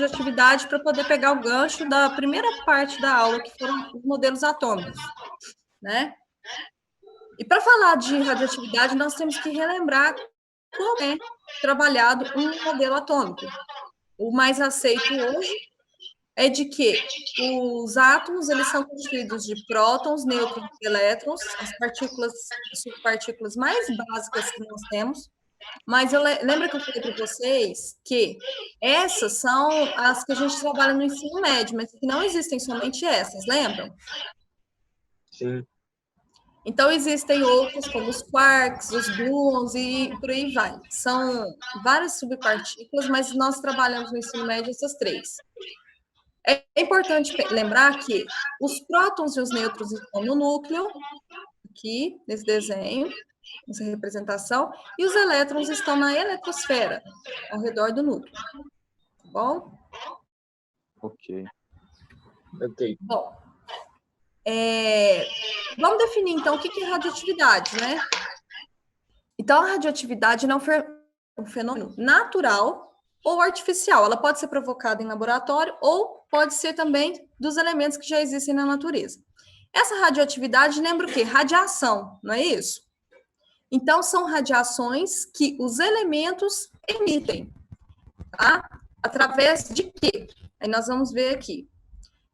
radioatividade para poder pegar o gancho da primeira parte da aula, que foram os modelos atômicos, né? E para falar de radioatividade, nós temos que relembrar como é trabalhado um modelo atômico. O mais aceito hoje é de que os átomos eles são constituídos de prótons, nêutrons e elétrons, as partículas, subpartículas mais básicas que nós temos. Mas lembra que eu falei para vocês que essas são as que a gente trabalha no ensino médio, mas que não existem somente essas, lembram? Sim. Então, existem outros, como os quarks, os gluons e por aí vai. São várias subpartículas, mas nós trabalhamos no ensino médio essas três. É importante lembrar que os prótons e os nêutrons estão no núcleo, aqui, nesse desenho, nessa representação, e os elétrons estão na eletrosfera, ao redor do núcleo. Tá bom? Ok. Bom, vamos definir, então, o que é radioatividade, né? Então, a radioatividade não é um fenômeno natural ou artificial. Ela pode ser provocada em laboratório ou pode ser também dos elementos que já existem na natureza. Essa radioatividade lembra o quê? Radiação, não é isso? Então, são radiações que os elementos emitem, tá? Através de quê? Aí nós vamos ver aqui.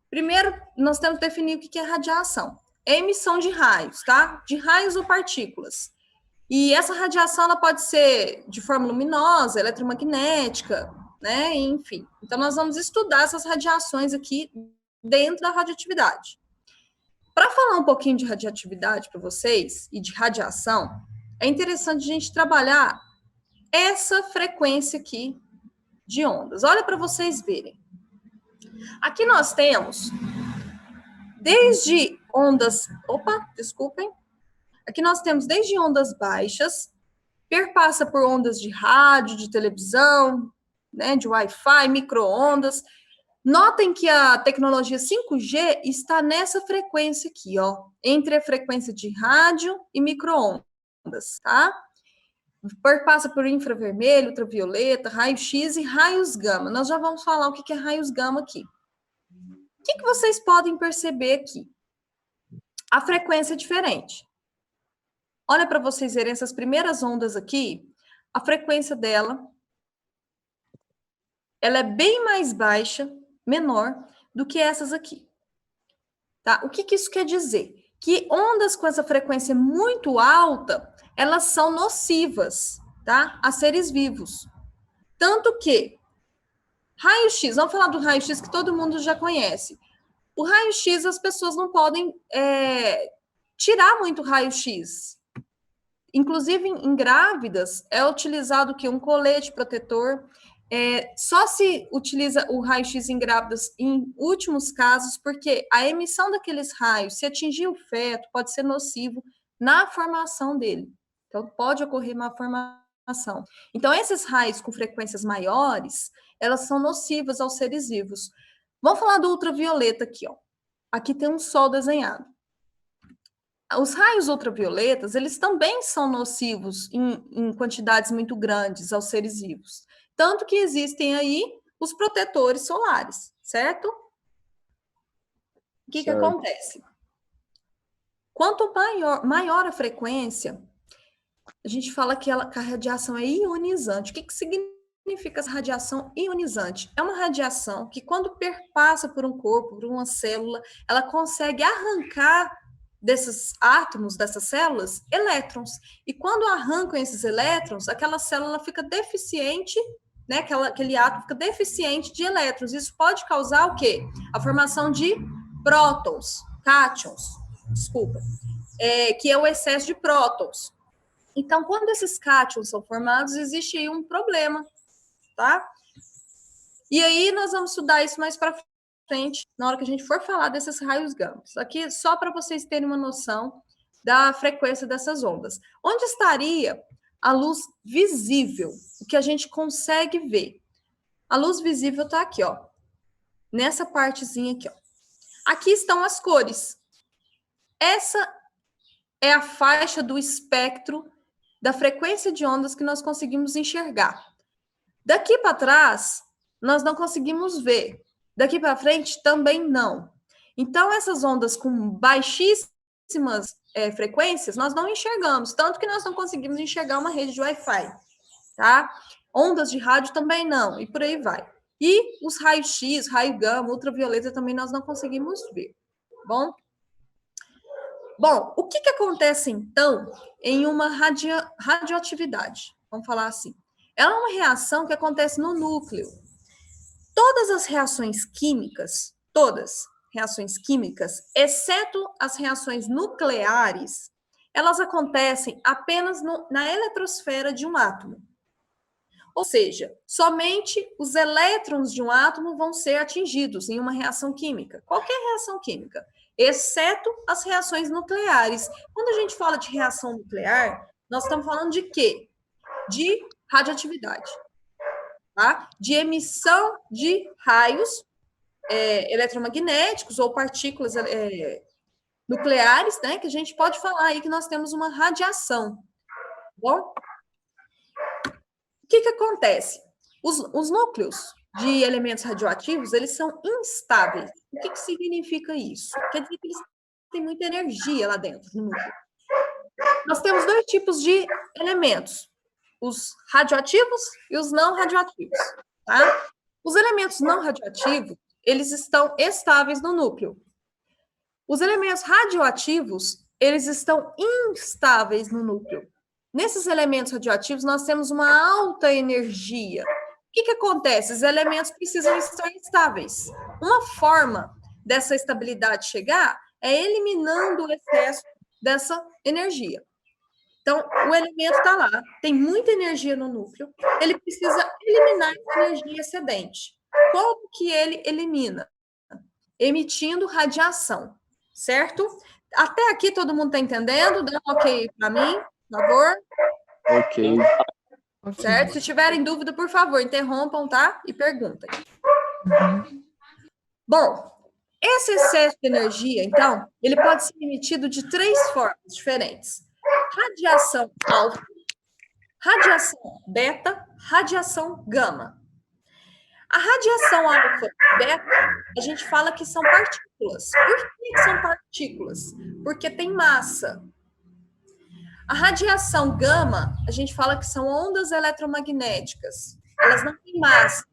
Primeiro, nós temos que definir o que é radiação. É emissão de raios, tá? De raios ou partículas. E essa radiação ela pode ser de forma luminosa, eletromagnética, né? Enfim. Então, nós vamos estudar essas radiações aqui dentro da radioatividade. Para falar um pouquinho de radioatividade para vocês e de radiação, é interessante a gente trabalhar essa frequência aqui de ondas. Olha para vocês verem. Aqui nós temos desde ondas... Opa, desculpem. Aqui nós temos desde ondas baixas, perpassa por ondas de rádio, de televisão, né, de Wi-Fi, micro-ondas. Notem que a tecnologia 5G está nessa frequência aqui, ó, entre a frequência de rádio e micro-ondas, tá? Perpassa por infravermelho, ultravioleta, raio-x e raios gama. Nós já vamos falar o que é raios gama aqui. O que vocês podem perceber aqui? A frequência é diferente. Olha para vocês verem essas primeiras ondas aqui, a frequência dela, ela é bem mais baixa, menor, do que essas aqui. Tá? O que isso quer dizer? Que ondas com essa frequência muito alta, elas são nocivas, tá? A seres vivos. Tanto que raio-x, vamos falar do raio-x que todo mundo já conhece. O raio-x, as pessoas não podem tirar muito raio-x. Inclusive, em grávidas, é utilizado o quê? Um colete protetor. Só se utiliza o raio-x em grávidas em últimos casos, porque a emissão daqueles raios, se atingir o feto, pode ser nocivo na formação dele. Então, pode ocorrer uma formação. Então, esses raios com frequências maiores, elas são nocivas aos seres vivos. Vamos falar do ultravioleta aqui, ó. Aqui tem um sol desenhado. Os raios ultravioletas, eles também são nocivos em quantidades muito grandes aos seres vivos. Tanto que existem aí os protetores solares, certo? O que acontece? Quanto maior a frequência, a gente fala que a radiação é ionizante. O que significa essa radiação ionizante? É uma radiação que, quando perpassa por um corpo, por uma célula, ela consegue arrancar desses átomos, dessas células, elétrons. E quando arrancam esses elétrons, aquela célula fica deficiente, né? Aquele átomo fica deficiente de elétrons. Isso pode causar o quê? A formação de prótons, cátions, desculpa, que é o excesso de prótons. Então, quando esses cátions são formados, existe aí um problema, tá? E aí nós vamos estudar isso mais para frente, na hora que a gente for falar desses raios gama. Aqui só para vocês terem uma noção da frequência dessas ondas. Onde estaria a luz visível? O que a gente consegue ver? A luz visível está aqui, ó. Nessa partezinha aqui, ó. Aqui estão as cores. Essa é a faixa do espectro da frequência de ondas que nós conseguimos enxergar. Daqui para trás nós não conseguimos ver. Daqui para frente, também não. Então, essas ondas com baixíssimas frequências, nós não enxergamos, tanto que nós não conseguimos enxergar uma rede de Wi-Fi, tá? Ondas de rádio também não, e por aí vai. E os raios X, raio gama, ultravioleta também nós não conseguimos ver, bom? Bom, o que acontece, então, em uma radioatividade? Vamos falar assim. Ela é uma reação que acontece no núcleo. Todas as reações químicas, exceto as reações nucleares, elas acontecem apenas na eletrosfera de um átomo. Ou seja, somente os elétrons de um átomo vão ser atingidos em uma reação química, qualquer reação química, exceto as reações nucleares. Quando a gente fala de reação nuclear, nós estamos falando de quê? De radioatividade, tá? De emissão de raios eletromagnéticos ou partículas nucleares, né? Que a gente pode falar aí que nós temos uma radiação, tá bom? O que acontece? Os núcleos de elementos radioativos, eles são instáveis. O que significa isso? Quer dizer que eles têm muita energia lá dentro do núcleo. Nós temos dois tipos de elementos, os radioativos e os não radioativos, tá? Os elementos não radioativos, eles estão estáveis no núcleo. Os elementos radioativos, eles estão instáveis no núcleo. Nesses elementos radioativos, nós temos uma alta energia. O que acontece? Os elementos precisam estar estáveis. Uma forma dessa estabilidade chegar é eliminando o excesso dessa energia. Então, o elemento está lá, tem muita energia no núcleo, ele precisa eliminar essa energia excedente. Como que ele elimina? Emitindo radiação, certo? Até aqui todo mundo está entendendo? Dá um ok para mim? Por favor? Ok. Certo? Se tiverem dúvida, por favor, interrompam, tá? E perguntem. Bom, esse excesso de energia, então, ele pode ser emitido de 3 formas diferentes. Radiação alfa, radiação beta, radiação gama. A radiação alfa e beta, a gente fala que são partículas. Por que são partículas? Porque tem massa. A radiação gama, a gente fala que são ondas eletromagnéticas. Elas não têm massa,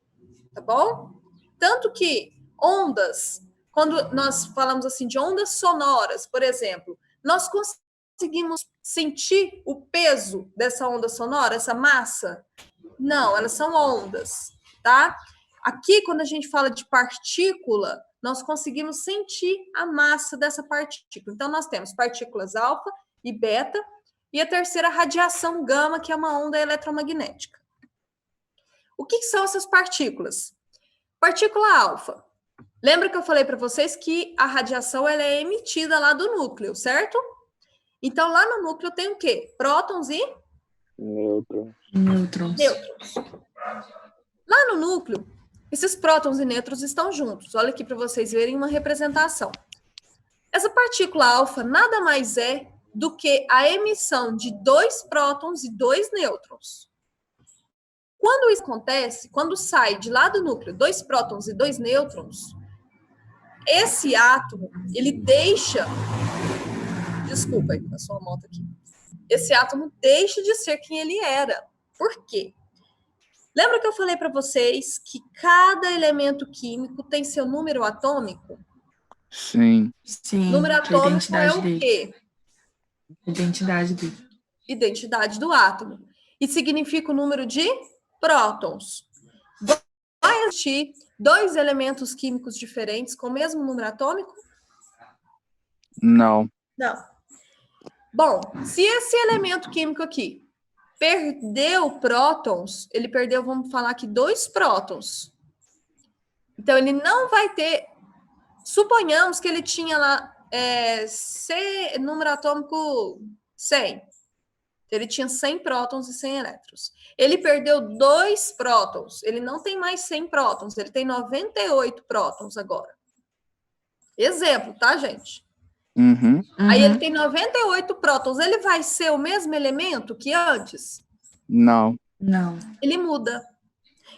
tá bom? Tanto que ondas, quando nós falamos assim de ondas sonoras, por exemplo, nós conseguimos sentir o peso dessa onda sonora, essa massa? Não, elas são ondas, tá? Aqui, quando a gente fala de partícula, nós conseguimos sentir a massa dessa partícula. Então, nós temos partículas alfa e beta, e a terceira, radiação gama, que é uma onda eletromagnética. O que são essas partículas? Partícula alfa. Lembra que eu falei para vocês que a radiação ela é emitida lá do núcleo, certo? Então, lá no núcleo tem o quê? Prótons e? Nêutrons. Lá no núcleo, esses prótons e nêutrons estão juntos. Olha aqui para vocês verem uma representação. Essa partícula alfa nada mais é do que a emissão de 2 prótons e 2 nêutrons. Quando isso acontece, quando sai de lá do núcleo 2 prótons e 2 nêutrons, esse átomo, ele deixa... Desculpa, aí, passou uma moto aqui. Esse átomo deixa de ser quem ele era. Por quê? Lembra que eu falei para vocês que cada elemento químico tem seu número atômico? Sim. Sim, Número atômico é o dele. quê? Identidade dele. Identidade do átomo. E significa o número de prótons. Vai existir 2 elementos químicos diferentes com o mesmo número atômico? Não. Não. Bom, se esse elemento químico aqui perdeu prótons, ele perdeu, vamos falar aqui, 2 prótons. Então, ele não vai ter... Suponhamos que ele tinha lá número atômico 100. Ele tinha 100 prótons e 100 elétrons. Ele perdeu 2 prótons. Ele não tem mais 100 prótons. Ele tem 98 prótons agora. Exemplo, tá, gente? Uhum. Aí ele tem 98 prótons. Ele vai ser o mesmo elemento que antes? Não. Não. Ele muda.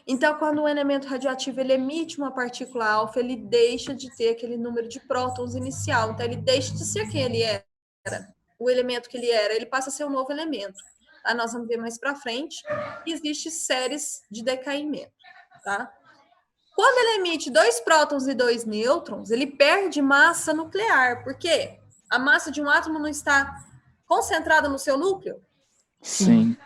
Então, quando um elemento radioativo ele emite uma partícula alfa, ele deixa de ter aquele número de prótons inicial. Então, ele deixa de ser quem ele era, o elemento que ele era, ele passa a ser um novo elemento. Tá? Nós vamos ver mais para frente. Existem séries de decaimento. Tá? Quando ele emite 2 prótons e 2 nêutrons, ele perde massa nuclear. Por quê? A massa de um átomo não está concentrada no seu núcleo? Sim.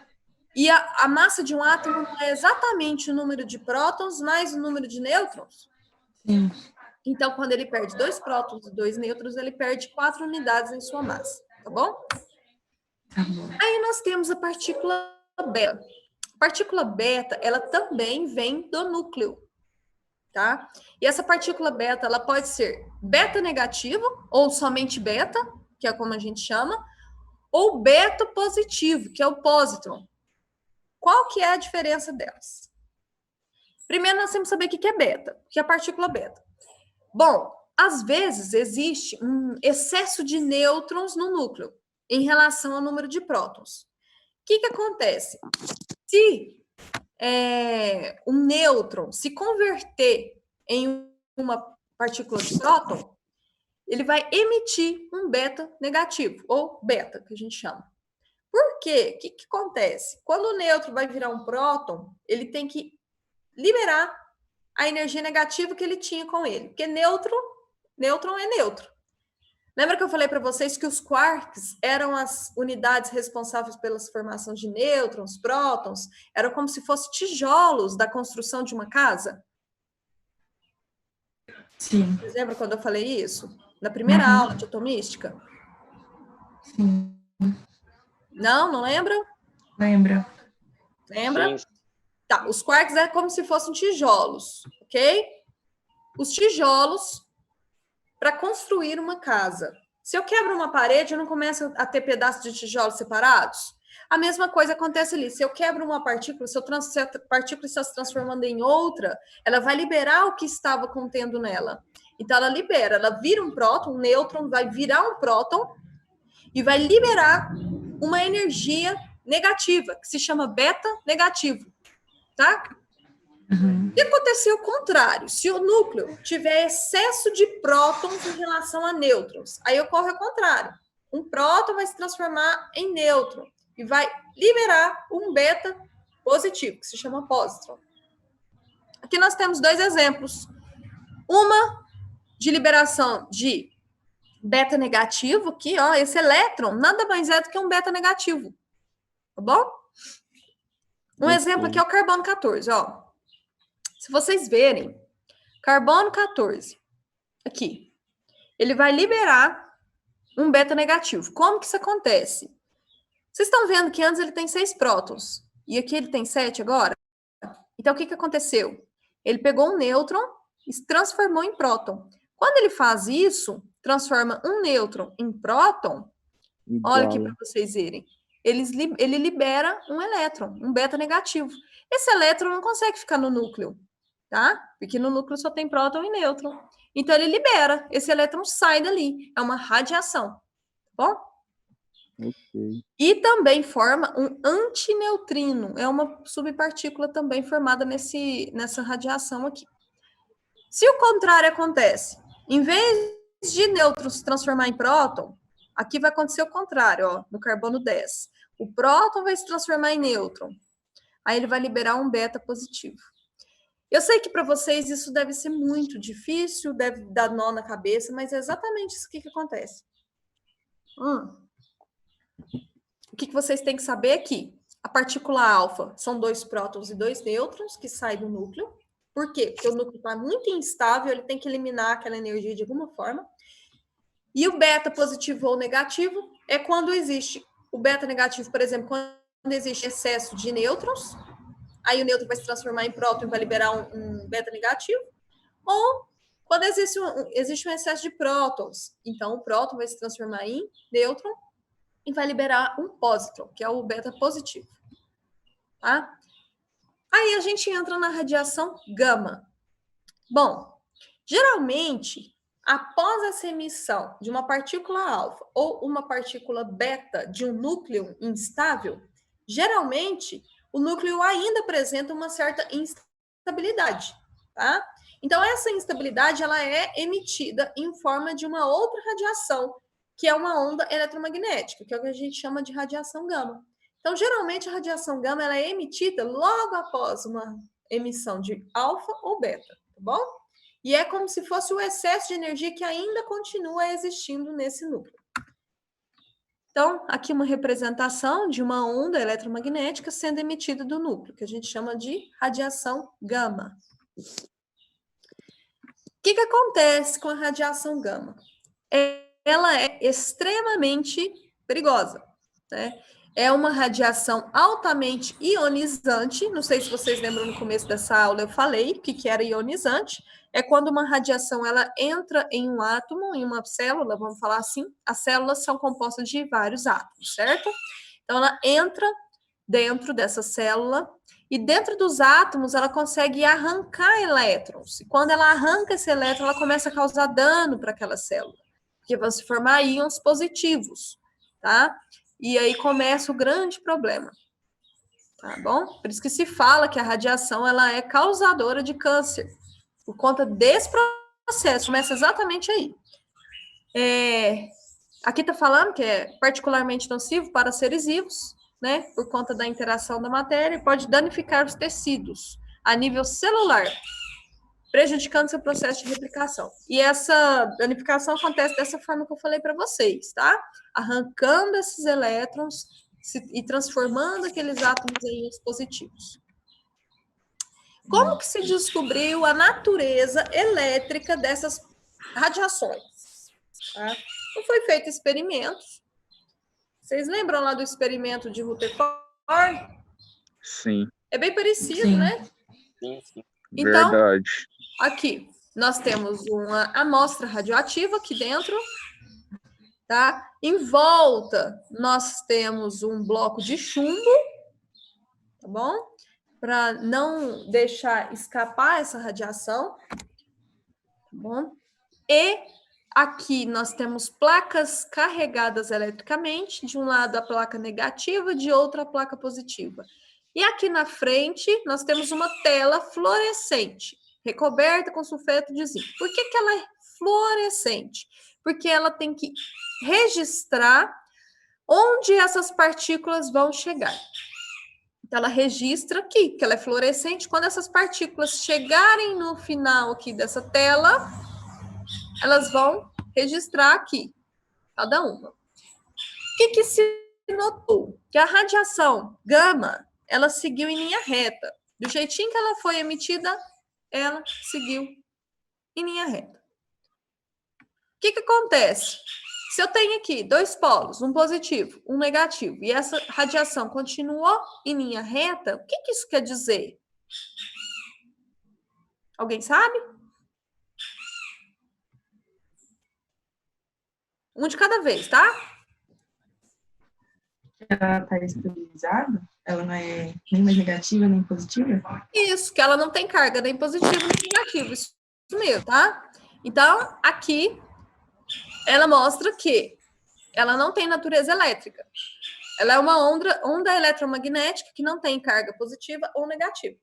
E a massa de um átomo não é exatamente o número de prótons mais o número de nêutrons? Sim. Então, quando ele perde 2 prótons e 2 nêutrons, ele perde 4 unidades em sua massa, tá bom? Tá bom. Aí nós temos a partícula beta. A partícula beta, ela também vem do núcleo, tá? E essa partícula beta, ela pode ser beta negativo, ou somente beta, que é como a gente chama, ou beta positivo, que é o pósitron. Qual que é a diferença delas? Primeiro, nós temos que saber o que é beta, o que é a partícula beta. Bom, às vezes existe um excesso de nêutrons no núcleo em relação ao número de prótons. O que acontece? Se um nêutron se converter em uma partícula de próton, ele vai emitir um beta negativo, ou beta, que a gente chama. Por quê? O que acontece? Quando o nêutron vai virar um próton, ele tem que liberar a energia negativa que ele tinha com ele. Porque nêutron é neutro. Lembra que eu falei para vocês que os quarks eram as unidades responsáveis pela formação de nêutrons, prótons? Eram como se fossem tijolos da construção de uma casa? Sim. Vocês lembram quando eu falei isso? Na primeira aula de atomística? Sim. Não lembra? Lembra? Lembra? Sim. Tá, os quarks é como se fossem tijolos, ok? Os tijolos para construir uma casa. Se eu quebro uma parede, eu não começo a ter pedaços de tijolos separados? A mesma coisa acontece ali. Se eu quebro uma partícula, se a partícula está se transformando em outra, ela vai liberar o que estava contendo nela. Então, ela libera, ela vira um próton, um nêutron vai virar um próton e vai liberar uma energia negativa, que se chama beta negativo, tá? Uhum. Se acontecer o contrário, se o núcleo tiver excesso de prótons em relação a nêutrons, aí ocorre o contrário. Um próton vai se transformar em nêutron e vai liberar um beta positivo, que se chama pósitron. Aqui nós temos 2 exemplos. Uma de liberação de beta negativo, aqui, ó, esse elétron nada mais é do que um beta negativo. Tá bom? Um exemplo aqui é o carbono 14, ó. Se vocês verem, carbono 14, aqui, ele vai liberar um beta negativo. Como que isso acontece? Vocês estão vendo que antes ele tem 6 prótons, e aqui ele tem 7 agora? Então, o que aconteceu? Ele pegou um nêutron e se transformou em próton. Quando ele faz isso, transforma um nêutron em próton, olha aqui para vocês verem, ele libera um elétron, um beta negativo. Esse elétron não consegue ficar no núcleo, tá? Porque no núcleo só tem próton e nêutron. Então, ele libera, esse elétron sai dali. É uma radiação, tá bom? Ok. E também forma um antineutrino, é uma subpartícula também formada nessa radiação aqui. Se o contrário acontece, em vez de nêutron se transformar em próton, aqui vai acontecer o contrário, ó, no carbono 10. O próton vai se transformar em nêutron. Aí ele vai liberar um beta positivo. Eu sei que para vocês isso deve ser muito difícil, deve dar nó na cabeça, mas é exatamente isso que acontece. O que vocês têm que saber aqui? A partícula alfa são 2 prótons e 2 nêutrons que saem do núcleo. Por quê? Porque o núcleo está muito instável, ele tem que eliminar aquela energia de alguma forma. E o beta positivo ou negativo é quando existe o beta negativo, por exemplo, quando existe excesso de nêutrons, aí o nêutron vai se transformar em próton e vai liberar um beta negativo, ou quando existe um excesso de prótons, então o próton vai se transformar em nêutron e vai liberar um pósitron, que é o beta positivo. Tá? Aí a gente entra na radiação gama. Bom, geralmente, após essa emissão de uma partícula alfa ou uma partícula beta de um núcleo instável, geralmente o núcleo ainda apresenta uma certa instabilidade, tá? Então, essa instabilidade, ela é emitida em forma de uma outra radiação, que é uma onda eletromagnética, que é o que a gente chama de radiação gama. Então, geralmente, a radiação gama, ela é emitida logo após uma emissão de alfa ou beta, tá bom? E é como se fosse o excesso de energia que ainda continua existindo nesse núcleo. Então, aqui uma representação de uma onda eletromagnética sendo emitida do núcleo, que a gente chama de radiação gama. O que acontece com a radiação gama? Ela é extremamente perigosa, né? É uma radiação altamente ionizante. Não sei se vocês lembram, no começo dessa aula eu falei o que era ionizante. É quando uma radiação ela entra em um átomo, em uma célula, vamos falar assim. As células são compostas de vários átomos, certo? Então, ela entra dentro dessa célula e dentro dos átomos ela consegue arrancar elétrons. E quando ela arranca esse elétron, ela começa a causar dano para aquela célula, porque vão se formar íons positivos, tá? E aí começa o grande problema, tá bom? Por isso que se fala que a radiação ela é causadora de câncer, por conta desse processo, começa exatamente aí. Aqui está falando que é particularmente nocivo para seres vivos, né? Por conta da interação da matéria, e pode danificar os tecidos a nível celular, prejudicando seu processo de replicação. E essa danificação acontece dessa forma que eu falei para vocês, tá? Arrancando esses elétrons e transformando aqueles átomos em íons positivos. Como que se descobriu a natureza elétrica dessas radiações? Tá? Então, foi feito experimentos. Vocês lembram lá do experimento de Rutherford? Sim. É bem parecido, Sim. né? Sim, sim. Então, Verdade. aqui, nós temos uma amostra radioativa aqui dentro, tá? Em volta, nós temos um bloco de chumbo, tá bom? Para não deixar escapar essa radiação, tá bom? E aqui nós temos placas carregadas eletricamente, de um lado a placa negativa, de outro a placa positiva. E aqui na frente, nós temos uma tela fluorescente, recoberta com sulfeto de zinco. Por que ela é fluorescente? Porque ela tem que registrar onde essas partículas vão chegar. Então, ela registra aqui, que ela é fluorescente. Quando essas partículas chegarem no final aqui dessa tela, elas vão registrar aqui, cada uma. O que se notou? Que a radiação gama, ela seguiu em linha reta. Do jeitinho que ela foi emitida, ela seguiu em linha reta. O que acontece? Se eu tenho aqui dois polos, um positivo, um negativo, e essa radiação continuou em linha reta, o que isso quer dizer? Alguém sabe? Um de cada vez, tá? Ela está estabilizada? Ela não é nem mais negativa, nem positiva? Isso, que ela não tem carga nem positiva nem negativa. Isso mesmo, tá? Então, aqui, ela mostra que ela não tem natureza elétrica. Ela é uma onda eletromagnética que não tem carga positiva ou negativa.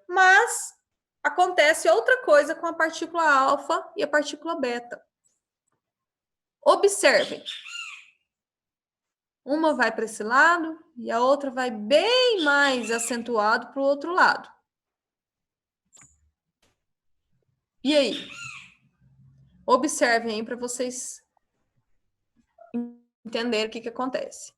Mas acontece outra coisa com a partícula alfa e a partícula beta. Observem. Uma vai para esse lado e a outra vai bem mais acentuado para o outro lado. E aí? Observem aí para vocês entenderem o que acontece.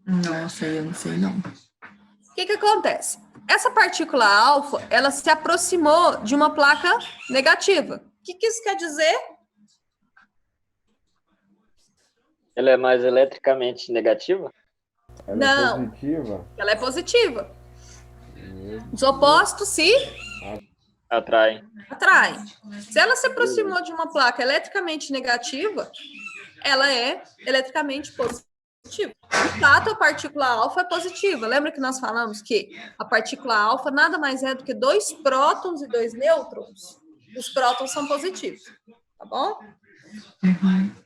Nossa, eu não sei não. O que acontece? Essa partícula alfa, ela se aproximou de uma placa negativa. O que isso quer dizer? Ela é mais eletricamente negativa? Ela Não. é positiva? Ela é positiva. Os opostos se Atrai. atraem. Se ela se aproximou de uma placa eletricamente negativa, ela é eletricamente positiva. De fato, a partícula alfa é positiva. Lembra que nós falamos que a partícula alfa nada mais é do que 2 prótons e 2 nêutrons? Os prótons são positivos, tá bom?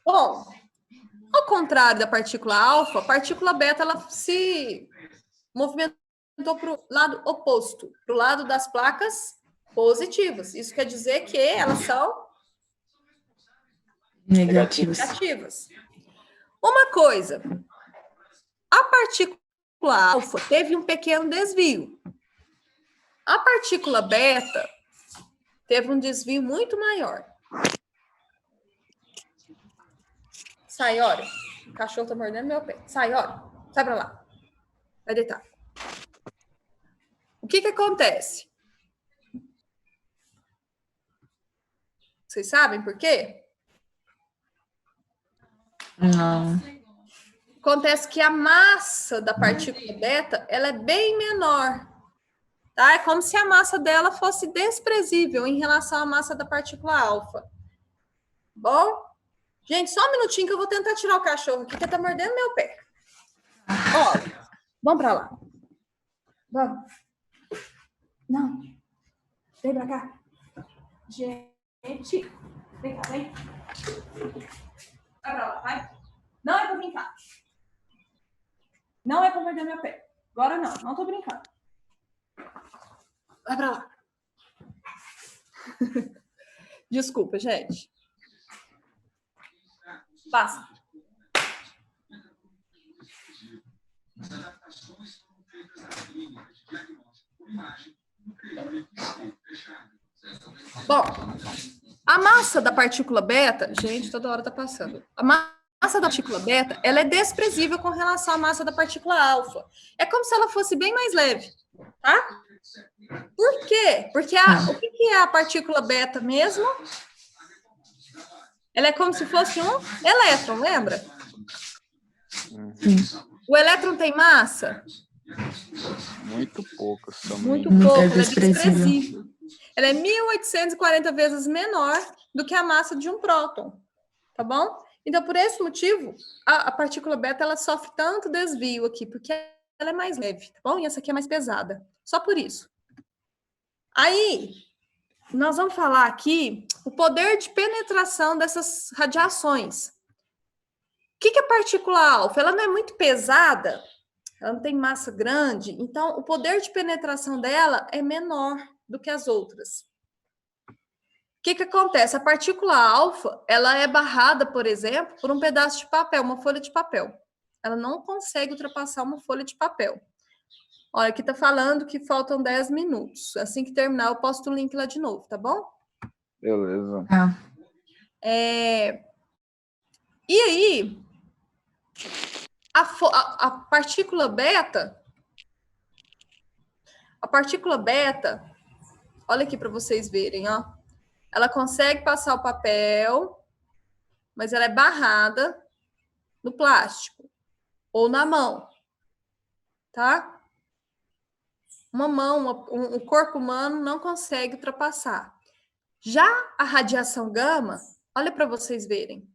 Bom, Ao contrário da partícula alfa, a partícula beta ela se movimentou para o lado oposto, para o lado das placas positivas. Isso quer dizer que elas são Negativos. negativas. Uma coisa, a partícula alfa teve um pequeno desvio. A partícula beta teve um desvio muito maior. Sai, olha. O cachorro tá mordendo meu pé. Sai, olha. Sai pra lá. Vai deitar. O que que acontece? Vocês sabem por quê? Não. Acontece que a massa da partícula beta, ela é bem menor. Tá? É como se a massa dela fosse desprezível em relação à massa da partícula alfa. Bom? Gente, só um minutinho que eu vou tentar tirar o cachorro aqui, que tá mordendo meu pé. Ó, vamos pra lá. Vamos. Não. Vem pra cá. Gente. Vem cá, vem. Vai pra lá, vai. Não é pra brincar. Não é pra morder meu pé. Agora não, não tô brincando. Vai pra lá. Desculpa, gente. Passa. Bom, a massa da partícula beta, gente, toda hora tá passando. A massa da partícula beta, ela é desprezível com relação à massa da partícula alfa. É como se ela fosse bem mais leve, tá? Por quê? Porque o que é a partícula beta mesmo? Ela é como se fosse um elétron, lembra? Sim. O elétron tem massa? Muito pouco também. Muito Muito pouco, é ela é desprezível. desprezível. Ela é 1.840 vezes menor do que a massa de um próton, tá bom? Então, por esse motivo, a partícula beta, ela sofre tanto desvio aqui, porque ela é mais leve, tá bom? E essa aqui é mais pesada. Só por isso. Aí, nós vamos falar aqui o poder de penetração dessas radiações. O que é a partícula alfa? Ela não é muito pesada, ela não tem massa grande, então o poder de penetração dela é menor do que as outras. O que acontece? A partícula alfa, ela é barrada, por exemplo, por um pedaço de papel, uma folha de papel. Ela não consegue ultrapassar uma folha de papel. Olha, aqui tá falando que faltam 10 minutos. Assim que terminar, eu posto o link lá de novo, tá bom? Beleza. Tá. E aí, a partícula beta, olha aqui para vocês verem, ó. Ela consegue passar o papel, mas ela é barrada no plástico ou na mão, tá? Uma mão, um corpo humano não consegue ultrapassar. Já a radiação gama, olha para vocês verem.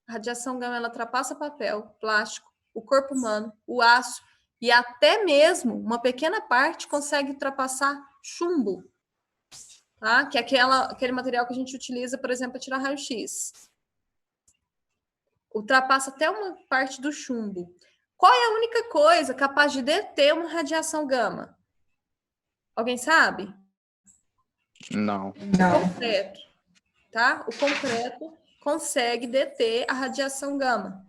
A radiação gama, ela ultrapassa papel, plástico, o corpo humano, o aço e até mesmo uma pequena parte consegue ultrapassar chumbo, tá? Que é aquele material que a gente utiliza, por exemplo, para tirar raio-x. Ultrapassa até uma parte do chumbo. Qual é a única coisa capaz de deter uma radiação gama? Alguém sabe? Não. Não. Concreto, tá? O concreto consegue deter a radiação gama.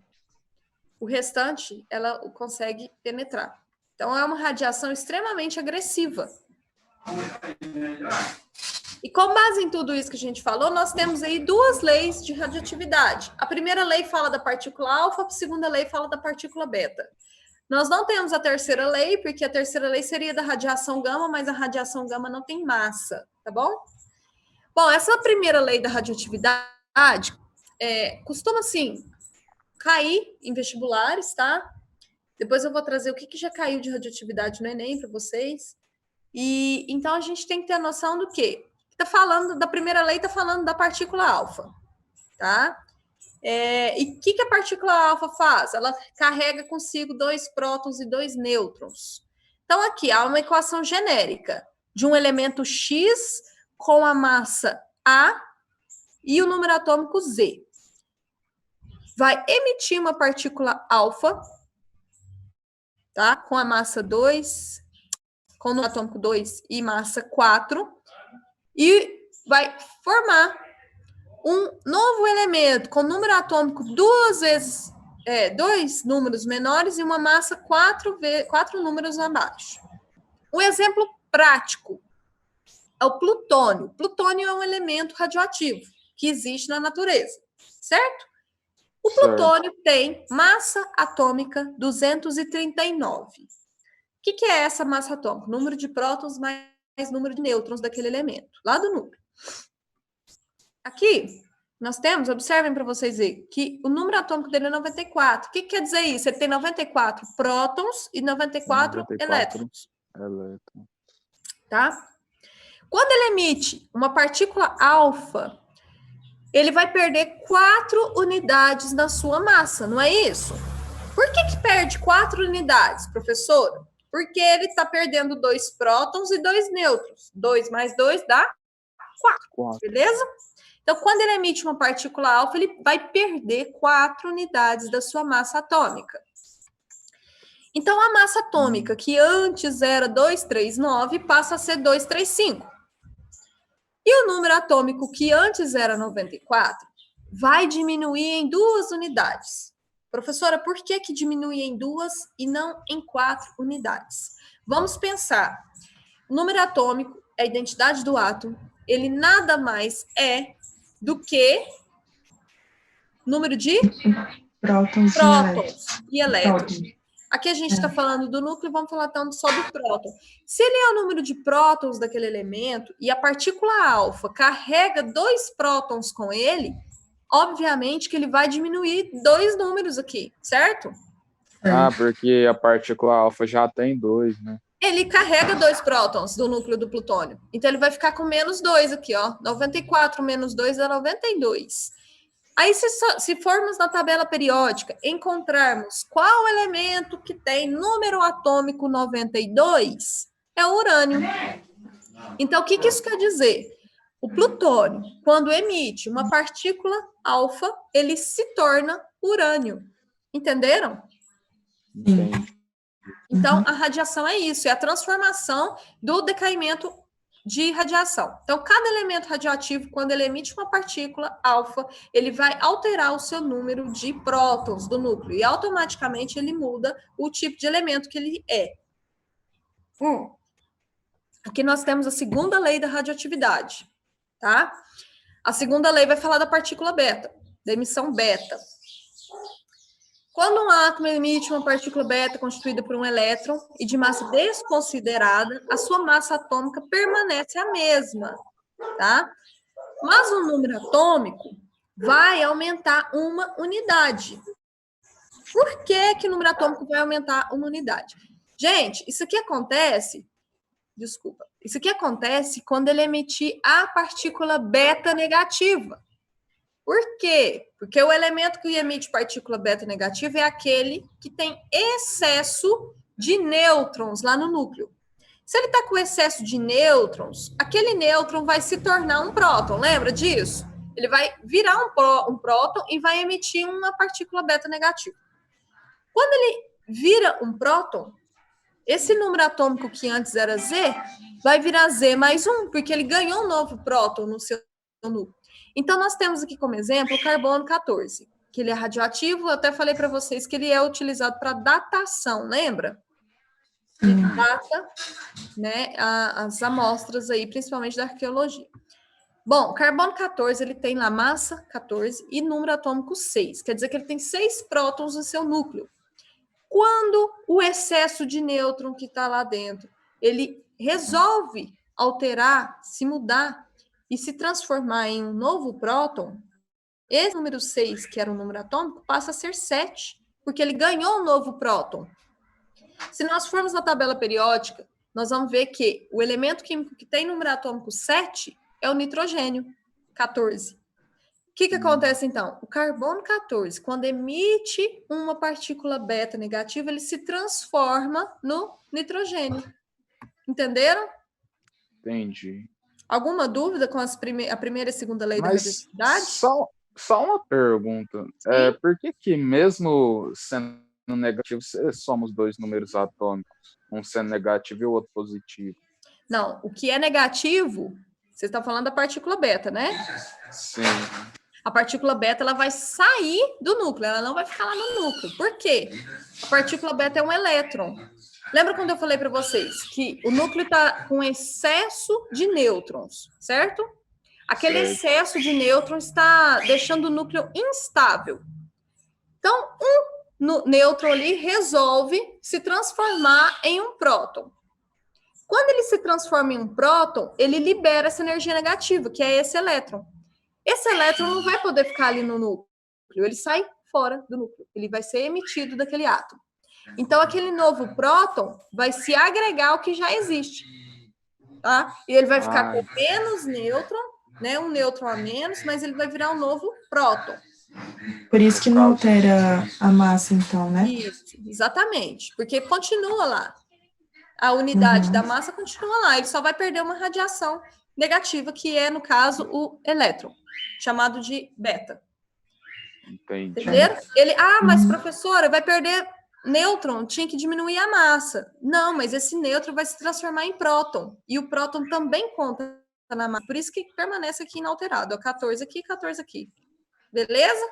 O restante, ela consegue penetrar. Então, é uma radiação extremamente agressiva. E com base em tudo isso que a gente falou, nós temos aí duas leis de radioatividade. A primeira lei fala da partícula alfa, a segunda lei fala da partícula beta. Nós não temos a terceira lei, porque a terceira lei seria da radiação gama, mas a radiação gama não tem massa, tá bom? Bom, essa primeira lei da radioatividade costuma, assim, cair em vestibulares, tá? Depois eu vou trazer o que já caiu de radioatividade no Enem para vocês. E então a gente tem que ter a noção do quê? Tá falando da primeira lei, tá falando da partícula alfa, tá? E o que a partícula alfa faz? Ela carrega consigo 2 prótons e 2 nêutrons. Então, aqui há uma equação genérica de um elemento X com a massa A e o número atômico Z. vai emitir uma partícula alfa, tá? Com a massa 2, com o número atômico 2 e massa 4, e vai formar um novo elemento com número atômico dois números menores e uma massa 4 números abaixo. Um exemplo prático é o plutônio. Plutônio é um elemento radioativo que existe na natureza, certo? O plutônio tem massa atômica 239. O que é essa massa atômica? Número de prótons mais número de nêutrons daquele elemento, lá do núcleo. Aqui, nós temos, observem para vocês verem, que o número atômico dele é 94. O que quer dizer isso? Ele tem 94 prótons e 94 elétrons. Tá? Quando ele emite uma partícula alfa, ele vai perder 4 unidades na sua massa, não é isso? Por que perde 4 unidades, professora? Porque ele está perdendo 2 prótons e 2 nêutrons. 2 mais 2 dá 4, beleza? Então, quando ele emite uma partícula alfa, ele vai perder 4 unidades da sua massa atômica. Então, a massa atômica, que antes era 239, passa a ser 235. E o número atômico, que antes era 94, vai diminuir em 2 unidades. Professora, por que diminui em 2 e não em 4 unidades? Vamos pensar. O número atômico é a identidade do átomo. Ele nada mais é do que número de prótons e elétrons. Aqui a gente está falando do núcleo, vamos falar então só do próton. Se ele é o número de prótons daquele elemento e a partícula alfa carrega 2 prótons com ele, obviamente que ele vai diminuir 2 números aqui, certo? Ah, porque a partícula alfa já tem 2, né? Ele carrega 2 prótons do núcleo do plutônio. Então, ele vai ficar com menos 2 aqui, ó. 94 menos 2 é 92. Aí, se formos na tabela periódica, encontrarmos qual elemento que tem número atômico 92, é o urânio. Então, o que isso quer dizer? O plutônio, quando emite uma partícula alfa, ele se torna urânio. Entenderam? Entendi. Então, a radiação é isso, é a transformação do decaimento de radiação. Então, cada elemento radioativo, quando ele emite uma partícula alfa, ele vai alterar o seu número de prótons do núcleo e automaticamente ele muda o tipo de elemento que ele é. Aqui nós temos a segunda lei da radioatividade, tá? A segunda lei vai falar da partícula beta, da emissão beta. Quando um átomo emite uma partícula beta constituída por um elétron e de massa desconsiderada, a sua massa atômica permanece a mesma, tá? Mas o número atômico vai aumentar uma unidade. Por que o número atômico vai aumentar uma unidade? Gente, isso aqui acontece quando ele emitir a partícula beta negativa. Por quê? Porque o elemento que emite partícula beta negativa é aquele que tem excesso de nêutrons lá no núcleo. Se ele está com excesso de nêutrons, aquele nêutron vai se tornar um próton, lembra disso? Ele vai virar um próton e vai emitir uma partícula beta negativa. Quando ele vira um próton, esse número atômico que antes era Z, vai virar Z mais 1, porque ele ganhou um novo próton no seu núcleo. Então, nós temos aqui como exemplo o carbono 14, que ele é radioativo. Eu até falei para vocês que ele é utilizado para datação, lembra? Ele data, né, as amostras aí, principalmente da arqueologia. Bom, o carbono 14, ele tem lá massa 14 e número atômico 6. Quer dizer que ele tem 6 prótons no seu núcleo. Quando o excesso de nêutron que está lá dentro, ele resolve alterar, se mudar, e se transformar em um novo próton, esse número 6, que era o número atômico, passa a ser 7, porque ele ganhou um novo próton. Se nós formos na tabela periódica, nós vamos ver que o elemento químico que tem número atômico 7 é o nitrogênio, 14. O que acontece, então? O carbono 14, quando emite uma partícula beta negativa, ele se transforma no nitrogênio. Entenderam? Entendi. Alguma dúvida com a primeira e segunda lei da radioatividade? Só uma pergunta. Por que mesmo sendo negativo, somos dois números atômicos, um sendo negativo e o outro positivo? Não, o que é negativo, você está falando da partícula beta, né? Sim. A partícula beta ela vai sair do núcleo, ela não vai ficar lá no núcleo. Por quê? A partícula beta é um elétron. Lembra quando eu falei para vocês que o núcleo está com excesso de nêutrons, certo? Aquele Certo. excesso de nêutrons está deixando o núcleo instável. Então, nêutron ali resolve se transformar em um próton. Quando ele se transforma em um próton, ele libera essa energia negativa, que é esse elétron. Esse elétron não vai poder ficar ali no núcleo, ele sai fora do núcleo, ele vai ser emitido daquele átomo. Então, aquele novo próton vai se agregar ao que já existe, tá? E ele vai ficar com menos nêutron, né? Um nêutron a menos, mas ele vai virar um novo próton. Por isso que não altera a massa, então, né? Isso, exatamente, porque continua lá. A unidade da massa continua lá, ele só vai perder uma radiação negativa, que é, no caso, o elétron, chamado de beta. Entendi. Entenderam? Mas professora, vai perder nêutron, tinha que diminuir a massa. Não, mas esse nêutron vai se transformar em próton, e o próton também conta na massa, por isso que permanece aqui inalterado, 14 aqui, 14 aqui. Beleza?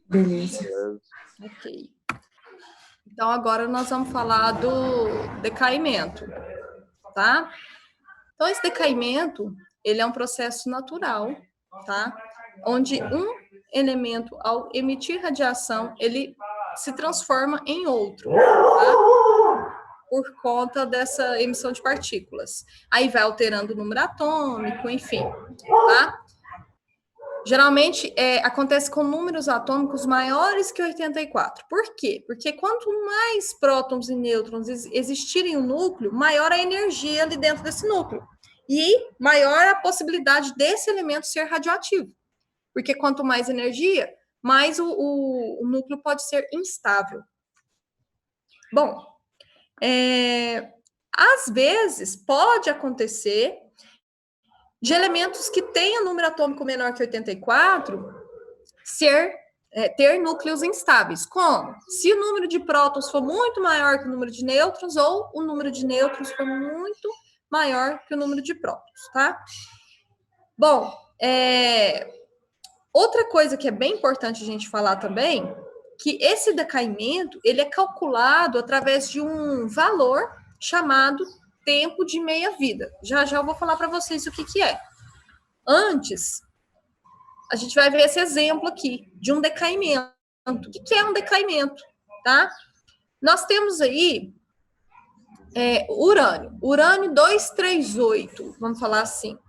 Beleza. Ok. Então, agora nós vamos falar do decaimento, tá? Então, esse decaimento, ele é um processo natural, tá? Onde um elemento, ao emitir radiação, ele se transforma em outro, tá? Por conta dessa emissão de partículas. Aí vai alterando o número atômico, enfim, tá? Geralmente, acontece com números atômicos maiores que 84. Por quê? Porque quanto mais prótons e nêutrons existirem no núcleo, maior a energia ali dentro desse núcleo. E maior a possibilidade desse elemento ser radioativo. Porque quanto mais energia, mais o núcleo pode ser instável. Bom, às vezes pode acontecer de elementos que tenham número atômico menor que 84 ter núcleos instáveis. Como? Se o número de prótons for muito maior que o número de nêutrons, ou o número de nêutrons for muito maior que o número de prótons, tá? Bom, outra coisa que é bem importante a gente falar também, que esse decaimento, ele é calculado através de um valor chamado tempo de meia-vida. Já eu vou falar para vocês o que é. Antes, a gente vai ver esse exemplo aqui de um decaimento. O que é um decaimento, tá? Nós temos aí urânio 238, vamos falar assim.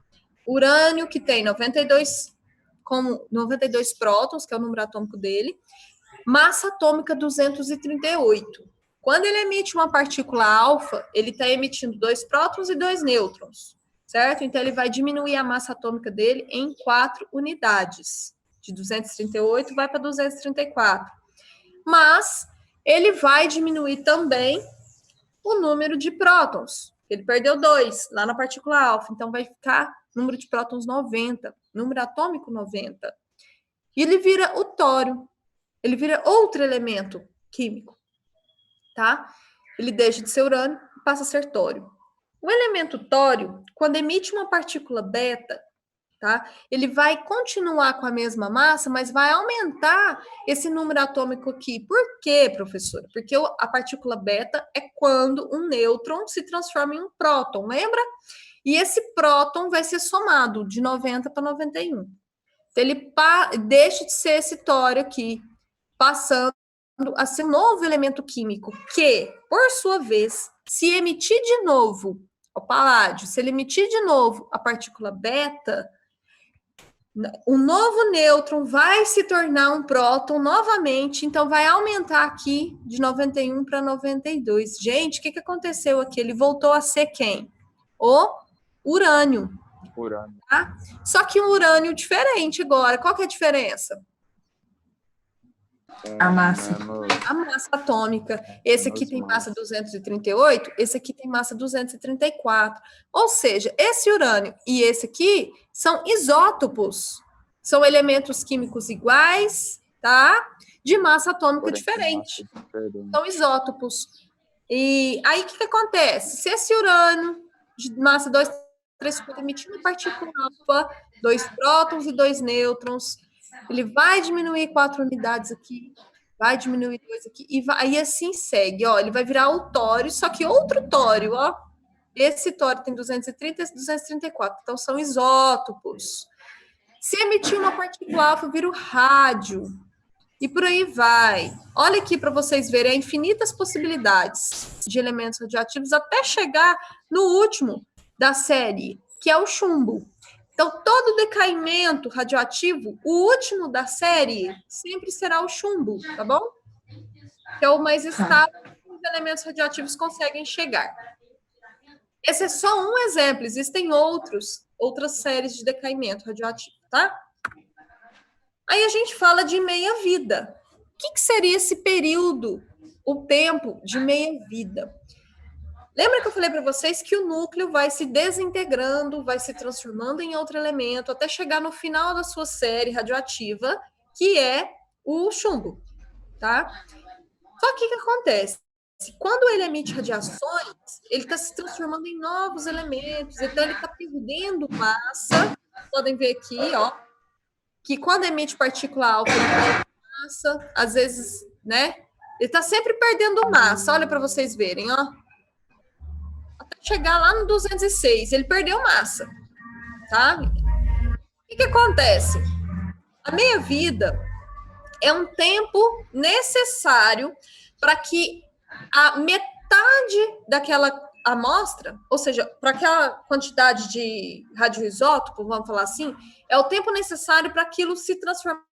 Urânio que tem 92 prótons, que é o número atômico dele, massa atômica 238. Quando ele emite uma partícula alfa, ele está emitindo 2 prótons e 2 nêutrons, certo? Então, ele vai diminuir a massa atômica dele em 4 unidades. De 238 vai para 234. Mas ele vai diminuir também o número de prótons. Ele perdeu 2 lá na partícula alfa, então vai ficar número de prótons 90, número atômico 90. E ele vira o tório. Ele vira outro elemento químico. Tá? Ele deixa de ser urânio e passa a ser tório. O elemento tório, quando emite uma partícula beta, tá? Ele vai continuar com a mesma massa, mas vai aumentar esse número atômico aqui. Por quê, professora? Porque a partícula beta é quando um nêutron se transforma em um próton, lembra? E esse próton vai ser somado de 90 para 91. Então, ele deixa de ser esse tório aqui, passando a ser um novo elemento químico, que, por sua vez, se emitir de novo o paládio, se ele emitir de novo a partícula beta, o novo nêutron vai se tornar um próton novamente, então vai aumentar aqui de 91 para 92. Gente, o que aconteceu aqui? Ele voltou a ser quem? O urânio. Urânio. Tá? Só que um urânio diferente agora. Qual que é a diferença? A massa. A massa atômica. Esse aqui tem massa 238, esse aqui tem massa 234. Ou seja, esse urânio e esse aqui são isótopos São elementos químicos iguais, tá? De massa atômica Porém, diferente. massa diferente. São isótopos. E aí, o que acontece? Se esse urânio de massa 2, 3, 4 emitir uma partícula alfa, 2 prótons e 2 nêutrons, ele vai diminuir 4 unidades aqui, vai diminuir 2 aqui, e assim segue, ó. Ele vai virar o tório, só que outro tório, ó. Esse tório tem 230 e 234, então são isótopos. Se emitir uma partícula alfa, vira o rádio. E por aí vai. Olha aqui para vocês verem infinitas possibilidades de elementos radioativos até chegar no último da série, que é o chumbo. Então, todo decaimento radioativo, o último da série, sempre será o chumbo, tá bom? Que é o mais estável que os elementos radioativos conseguem chegar. Esse é só um exemplo, existem outras séries de decaimento radioativo, tá? Aí a gente fala de meia-vida. O que seria esse período, o tempo de meia-vida? Lembra que eu falei para vocês que o núcleo vai se desintegrando, vai se transformando em outro elemento, até chegar no final da sua série radioativa, que é o chumbo, tá? Só que o que acontece? Quando ele emite radiações, ele está se transformando em novos elementos, então ele está perdendo massa. Podem ver aqui, ó, que quando emite partícula alfa, ele perde massa, às vezes, né? Ele está sempre perdendo massa, olha para vocês verem, ó. Até chegar lá no 206, ele perdeu massa, tá? O que acontece? A meia-vida é um tempo necessário para que a metade daquela amostra, ou seja, para aquela quantidade de radioisótopo, vamos falar assim, é o tempo necessário para aquilo se transformar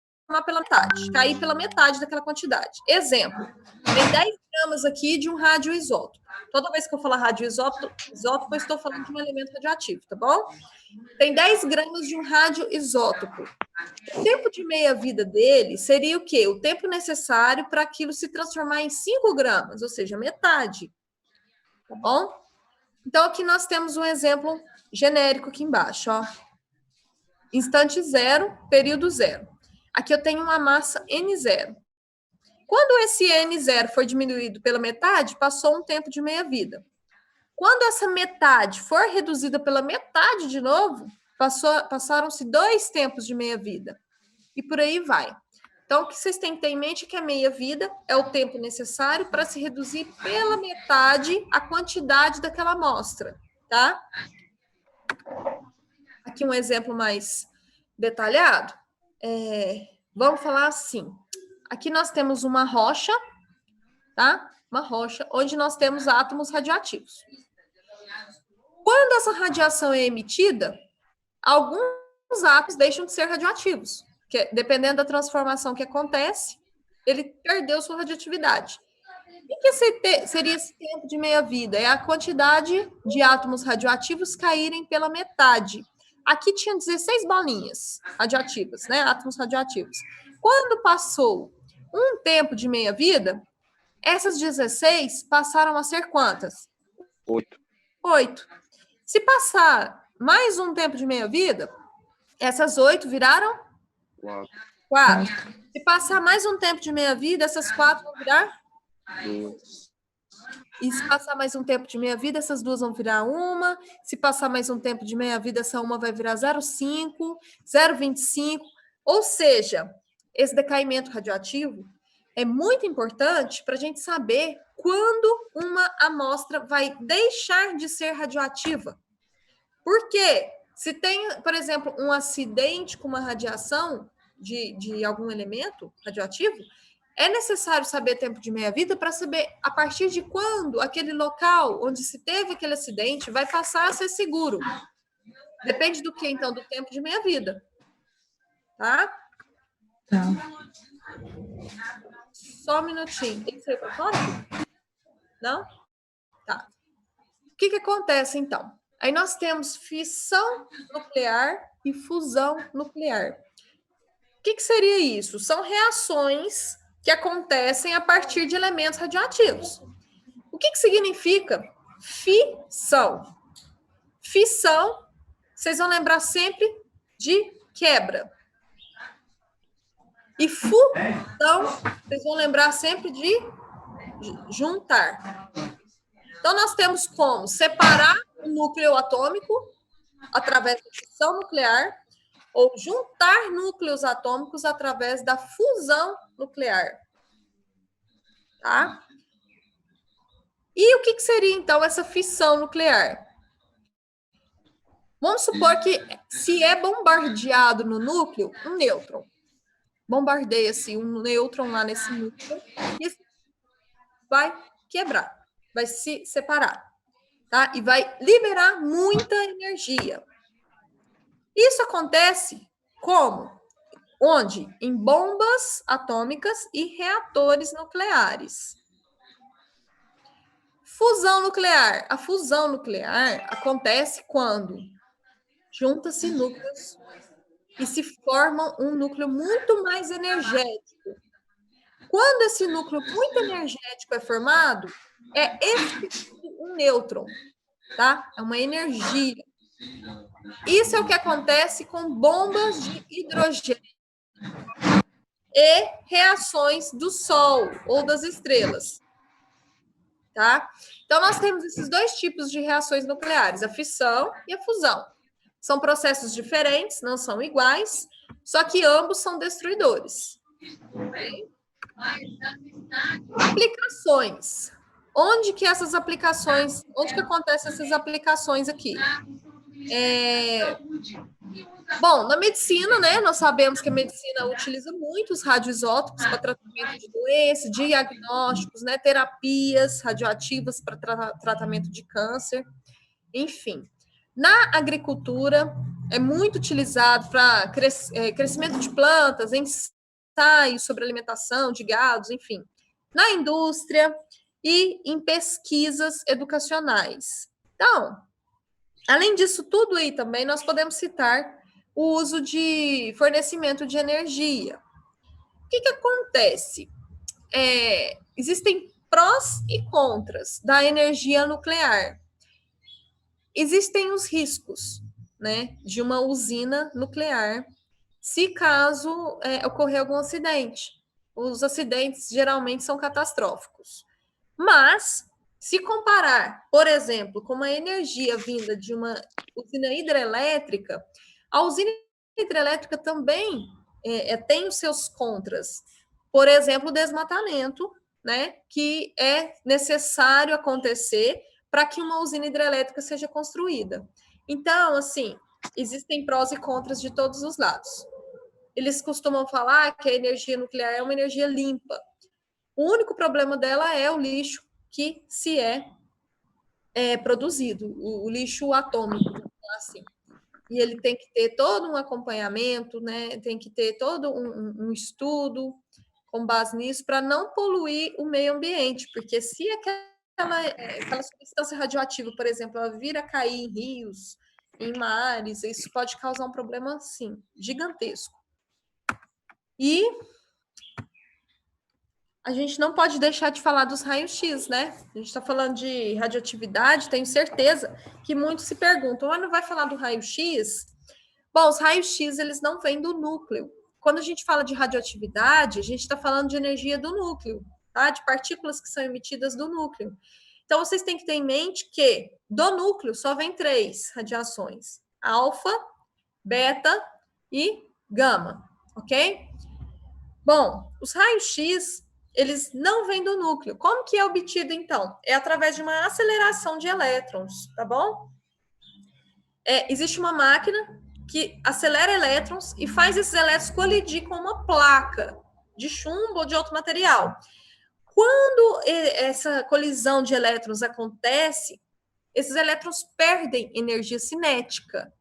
pela metade, cair pela metade daquela quantidade. Exemplo, tem 10 gramas aqui de um radioisótopo. Toda vez que eu falar radioisótopo, eu estou falando de um elemento radioativo, tá bom? Tem 10 gramas de um radioisótopo. O tempo de meia-vida dele seria o quê? O tempo necessário para aquilo se transformar em 5 gramas, ou seja, metade. Tá bom? Então, aqui nós temos um exemplo genérico aqui embaixo, ó. Instante zero, período zero. Aqui eu tenho uma massa N0. Quando esse N0 foi diminuído pela metade, passou um tempo de meia-vida. Quando essa metade for reduzida pela metade de novo, passaram-se 2 tempos de meia-vida. E por aí vai. Então, o que vocês têm que ter em mente é que a meia-vida é o tempo necessário para se reduzir pela metade a quantidade daquela amostra, tá? Aqui um exemplo mais detalhado. Vamos falar assim. Aqui nós temos uma rocha, tá? Uma rocha, onde nós temos átomos radioativos. Quando essa radiação é emitida, alguns átomos deixam de ser radioativos. Que, dependendo da transformação que acontece, ele perdeu sua radioatividade. O que seria esse tempo de meia-vida? É a quantidade de átomos radioativos caírem pela metade. Aqui tinha 16 bolinhas radioativas, né? Átomos radioativos. Quando passou um tempo de meia-vida, essas 16 passaram a ser quantas? 8. Se passar mais um tempo de meia-vida, essas 8 viraram? 4. Se passar mais um tempo de meia-vida, essas 4 vão virar? 2. E se passar mais um tempo de meia-vida, essas 2 vão virar 1. Se passar mais um tempo de meia-vida, essa 1 vai virar 0,5, 0,25. Ou seja, esse decaimento radioativo é muito importante para a gente saber quando uma amostra vai deixar de ser radioativa. Por quê? Se tem, por exemplo, um acidente com uma radiação de algum elemento radioativo, é necessário saber tempo de meia-vida para saber a partir de quando aquele local onde se teve aquele acidente vai passar a ser seguro. Depende do que, então? Do tempo de meia-vida. Tá? Tá. Só um minutinho. Tem que ser para fora? Não? Tá. O que acontece, então? Aí nós temos fissão nuclear e fusão nuclear. O que seria isso? São reações que acontecem a partir de elementos radioativos. O que significa fissão? Fissão, vocês vão lembrar sempre de quebra. E fusão, vocês vão lembrar sempre de juntar. Então, nós temos como separar o núcleo atômico através da fissão nuclear ou juntar núcleos atômicos através da fusão nuclear. Tá? E o que seria, então, essa fissão nuclear? Vamos supor que se é bombardeado no núcleo um nêutron. Bombardeia-se um nêutron lá nesse núcleo e vai quebrar, vai se separar, tá? E vai liberar muita energia. Isso acontece como? Onde? Em bombas atômicas e reatores nucleares. Fusão nuclear. A fusão nuclear acontece quando juntam-se núcleos e se formam um núcleo muito mais energético. Quando esse núcleo muito energético é formado, é um nêutron, tá? É uma energia. Isso é o que acontece com bombas de hidrogênio e reações do Sol ou das estrelas, tá? Então, nós temos esses dois tipos de reações nucleares, a fissão e a fusão. São processos diferentes, não são iguais, só que ambos são destruidores. Okay? Aplicações. Onde que acontecem essas aplicações aqui? Bom, na medicina, né, nós sabemos que a medicina utiliza muito os radioisótopos para tratamento de doenças, diagnósticos, né, terapias radioativas para tratamento de câncer, enfim. Na agricultura, é muito utilizado para crescimento de plantas, ensaios sobre alimentação de gados, enfim. Na indústria e em pesquisas educacionais. Então, além disso tudo aí também, nós podemos citar o uso de fornecimento de energia. O que acontece? Existem prós e contras da energia nuclear. Existem os riscos, né, de uma usina nuclear, se caso ocorrer algum acidente. Os acidentes geralmente são catastróficos. Mas, se comparar, por exemplo, com uma energia vinda de uma usina hidrelétrica, a usina hidrelétrica também tem os seus contras. Por exemplo, o desmatamento, né, que é necessário acontecer para que uma usina hidrelétrica seja construída. Então, assim, existem prós e contras de todos os lados. Eles costumam falar que a energia nuclear é uma energia limpa. O único problema dela é o lixo que se é produzido, o lixo atômico, assim. E ele tem que ter todo um acompanhamento, né? Tem que ter todo um estudo com base nisso para não poluir o meio ambiente, porque se aquela substância radioativa, por exemplo, ela vir a cair em rios, em mares, isso pode causar um problema, sim, gigantesco. E a gente não pode deixar de falar dos raios-x, né? A gente está falando de radioatividade, tenho certeza que muitos se perguntam, mas não vai falar do raio-x? Bom, os raios-x, eles não vêm do núcleo. Quando a gente fala de radioatividade, a gente está falando de energia do núcleo, tá? De partículas que são emitidas do núcleo. Então, vocês têm que ter em mente que do núcleo só vem 3 radiações: alfa, beta e gama, ok? Bom, os raios-x, eles não vêm do núcleo. Como que é obtido, então? É através de uma aceleração de elétrons, tá bom? Existe uma máquina que acelera elétrons e faz esses elétrons colidir com uma placa de chumbo ou de outro material. Quando essa colisão de elétrons acontece, esses elétrons perdem energia cinética.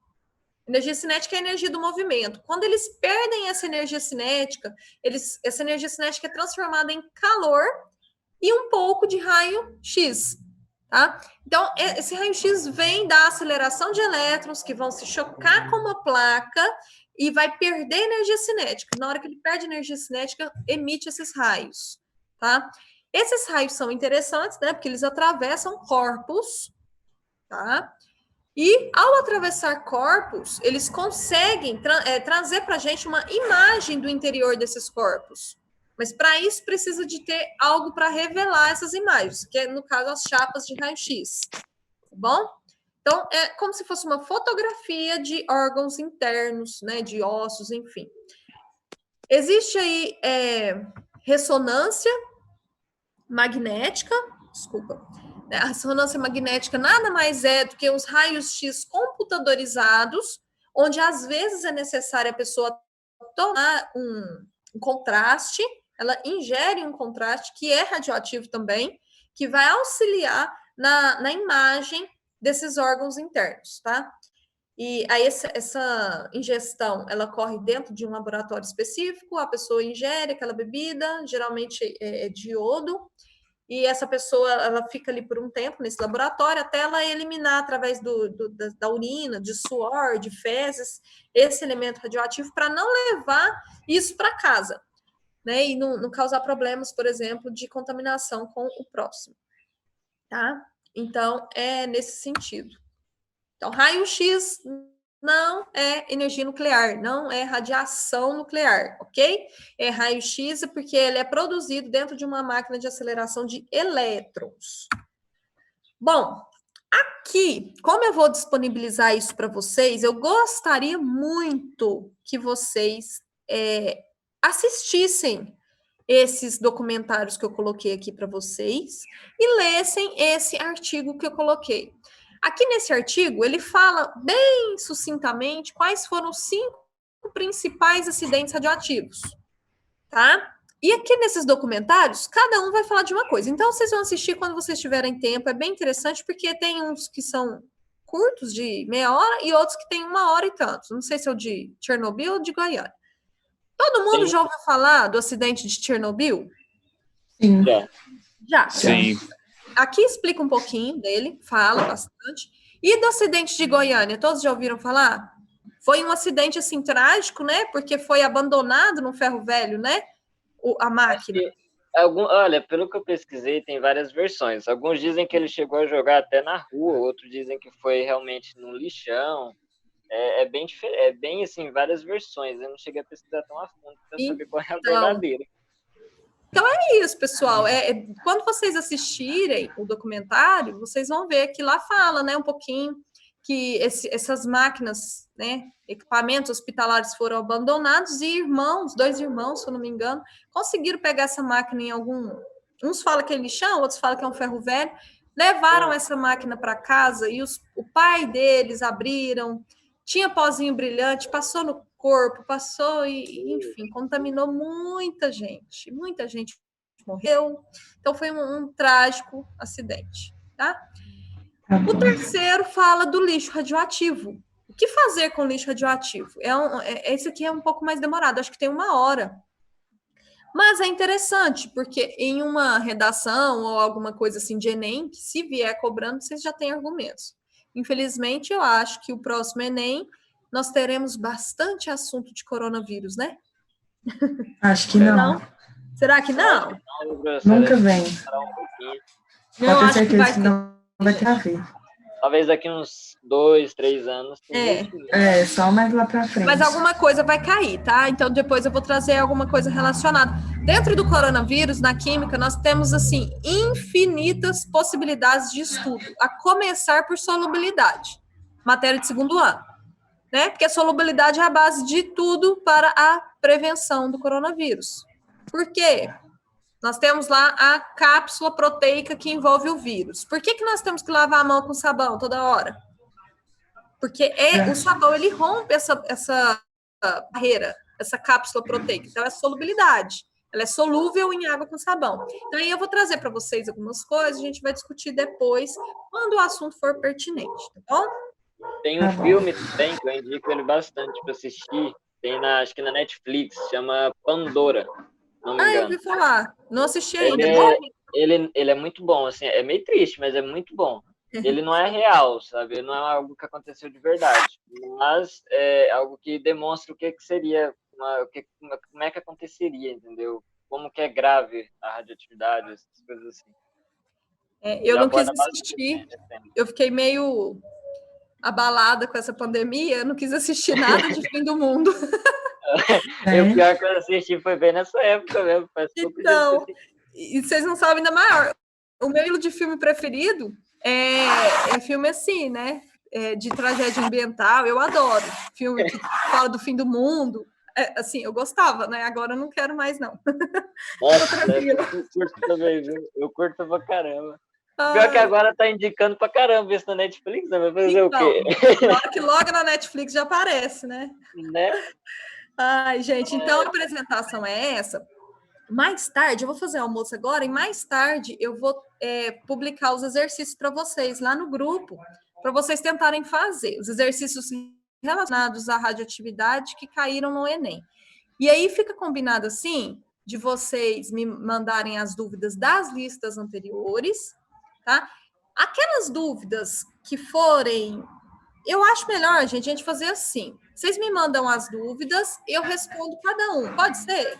Energia cinética é a energia do movimento. Quando eles perdem essa energia cinética, essa energia cinética é transformada em calor e um pouco de raio-x, tá? Então, esse raio-x vem da aceleração de elétrons que vão se chocar com uma placa e vai perder energia cinética. Na hora que ele perde energia cinética, emite esses raios, tá? Esses raios são interessantes, né? Porque eles atravessam corpos, tá? E, ao atravessar corpos, eles conseguem trazer para a gente uma imagem do interior desses corpos. Mas, para isso, precisa de ter algo para revelar essas imagens, que é, no caso, as chapas de raio-x. Tá bom? Então, é como se fosse uma fotografia de órgãos internos, né, de ossos, enfim. Existe aí ressonância magnética, desculpa. A ressonância magnética nada mais é do que os raios-x computadorizados, onde às vezes é necessário a pessoa tomar um contraste, ela ingere um contraste que é radioativo também, que vai auxiliar na imagem desses órgãos internos, tá? E aí essa ingestão, ela ocorre dentro de um laboratório específico, a pessoa ingere aquela bebida, geralmente é de iodo, e essa pessoa, ela fica ali por um tempo nesse laboratório, até ela eliminar através da urina, de suor, de fezes, esse elemento radioativo, para não levar isso para casa, né? E não causar problemas, por exemplo, de contaminação com o próximo, tá? Então, é nesse sentido. Então, raio-x não é energia nuclear, não é radiação nuclear, ok? É raio-x porque ele é produzido dentro de uma máquina de aceleração de elétrons. Bom, aqui, como eu vou disponibilizar isso para vocês, eu gostaria muito que vocês assistissem esses documentários que eu coloquei aqui para vocês e lessem esse artigo que eu coloquei. Aqui nesse artigo, ele fala bem sucintamente quais foram os 5 principais acidentes radioativos, tá? E aqui nesses documentários, cada um vai falar de uma coisa. Então, vocês vão assistir quando vocês tiverem tempo. É bem interessante, porque tem uns que são curtos, de meia hora, e outros que tem 1 hora e tanto. Não sei se é o de Chernobyl ou de Goiânia. Todo mundo já ouviu falar do acidente de Chernobyl? Sim. Já. Sim. Aqui explica um pouquinho dele, fala bastante. E do acidente de Goiânia, todos já ouviram falar? Foi um acidente, assim, trágico, né? Porque foi abandonado no ferro velho, né? A máquina. Olha, pelo que eu pesquisei, tem várias versões. Alguns dizem que ele chegou a jogar até na rua, outros dizem que foi realmente no lixão. É bem assim, várias versões. Eu não cheguei a pesquisar tão a fundo para saber qual é a verdadeira. Então é isso, pessoal. Quando vocês assistirem o documentário, vocês vão ver que lá fala, né, um pouquinho que essas máquinas, né, equipamentos hospitalares foram abandonados e 2 irmãos, se eu não me engano, conseguiram pegar essa máquina em algum... Uns falam que é lixão, outros falam que é um ferro velho. Levaram essa máquina para casa e o pai deles abriram, tinha pozinho brilhante, passou no corpo, passou e, enfim, contaminou muita gente morreu. Então, foi um trágico acidente, tá? O terceiro fala do lixo radioativo. O que fazer com lixo radioativo? Esse aqui é um pouco mais demorado, acho que tem 1 hora. Mas é interessante, porque em uma redação ou alguma coisa assim de Enem, que se vier cobrando, vocês já têm argumentos. Infelizmente, eu acho que o próximo Enem nós teremos bastante assunto de coronavírus, né? Acho que não. Será que não? Nunca vem. Não, Pode ter acho que certeza vai que não vai ter a ver. Talvez daqui uns 2, 3 anos. Só mais lá pra frente. Mas alguma coisa vai cair, tá? Então depois eu vou trazer alguma coisa relacionada. Dentro do coronavírus, na química, nós temos, assim, infinitas possibilidades de estudo, a começar por solubilidade, matéria de 2º ano, né? Porque a solubilidade é a base de tudo para a prevenção do coronavírus. Por quê? Nós temos lá a cápsula proteica que envolve o vírus. Por que nós temos que lavar a mão com sabão toda hora? Porque o sabão, ele rompe essa barreira, essa cápsula proteica. Então, é solubilidade. Ela é solúvel em água com sabão. Então, aí eu vou trazer para vocês algumas coisas, a gente vai discutir depois, quando o assunto for pertinente, tá bom? Tem um filme também que eu indico ele bastante para assistir. Tem acho que na Netflix, chama Pandora. Não me engano. Eu ouvi falar. Não assisti ainda. Ele é muito bom, assim, é meio triste, mas é muito bom. Ele não é real, sabe? Ele não é algo que aconteceu de verdade, mas é algo que demonstra o que seria, como é que aconteceria, entendeu? Como que é grave a radioatividade, essas coisas assim. Eu não quis assistir, eu fiquei meio abalada com essa pandemia, eu não quis assistir nada de Fim do Mundo. O pior que eu assisti foi bem nessa época mesmo. Faz pouco Então, tempo. e vocês não sabem ainda maior. O meu estilo de filme preferido é filme assim, né? De tragédia ambiental. Eu adoro filme que fala do fim do mundo. Assim, eu gostava, né? Agora eu não quero mais, não. Nossa, eu curto também, viu? Eu curto pra caramba. Pior que agora tá indicando pra caramba isso na Netflix, né? Vai fazer o quê? Que logo na Netflix já aparece, né? Né? Ai, gente, então a apresentação é essa. Mais tarde, eu vou fazer almoço agora, e mais tarde eu vou publicar os exercícios para vocês lá no grupo, para vocês tentarem fazer. Os exercícios relacionados à radioatividade que caíram no Enem. E aí fica combinado assim, de vocês me mandarem as dúvidas das listas anteriores, tá? Aquelas dúvidas que forem... Eu acho melhor, gente, a gente fazer assim. Vocês me mandam as dúvidas, eu respondo cada um. Pode ser?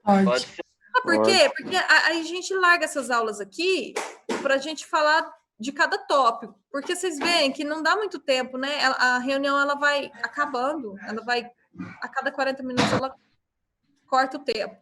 Pode. Por quê? Porque a gente larga essas aulas aqui para a gente falar de cada tópico. Porque vocês veem que não dá muito tempo, né? A reunião ela vai acabando, ela vai... A cada 40 minutos ela corta o tempo.